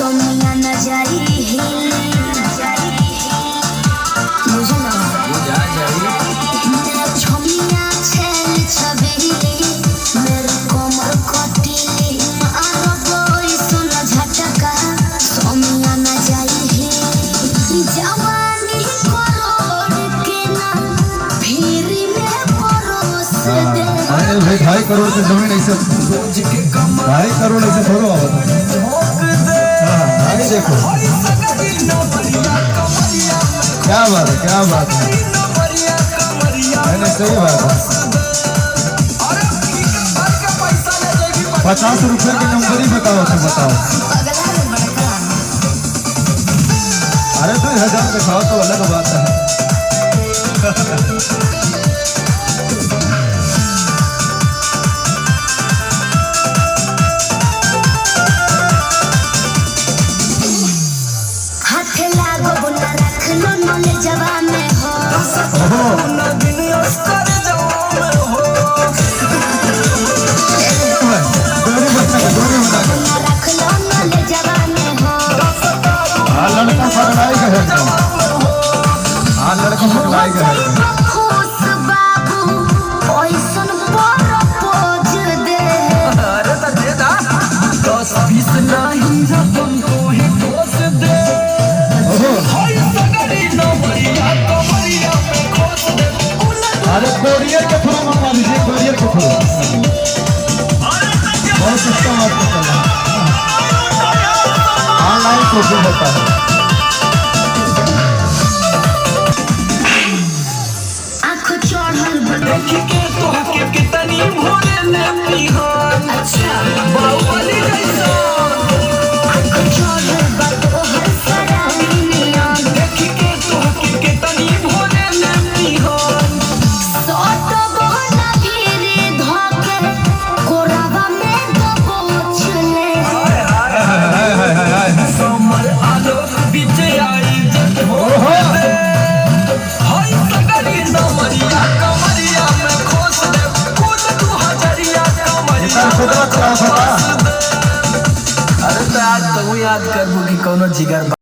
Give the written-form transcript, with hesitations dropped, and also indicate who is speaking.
Speaker 1: सोनिया न जाई मुझे ना
Speaker 2: बुझा जाई
Speaker 1: छोमिया छेल छबेली मेरे कोमर कटिली मारो बोई सुन झटका सोनिया न जाई जवानी करोड़ के ना फिर में परोस दे।
Speaker 3: अरे भाई 2.5 करोड़ की जमीन ऐसे 2.5 करोड़ ऐसे थोड़ा होगा। हाँ देखो क्या बात है, क्या बात है, सही बात है। 50 रुपए की नंबरी बताओ तो बताओ। अरे 2000 दिखाओ तो अलग बात है। लड़का पकड़ाई गए लड़का पकड़ाई गए अरे कोरियर के थ्रू मंगवा लीजिए, कोरियर के थ्रू बहुत सस्ता बात चल रहा है। ऑनलाइन शॉपिंग होता है।
Speaker 2: अरे तो आज तो याद कर कि कोनो जिगर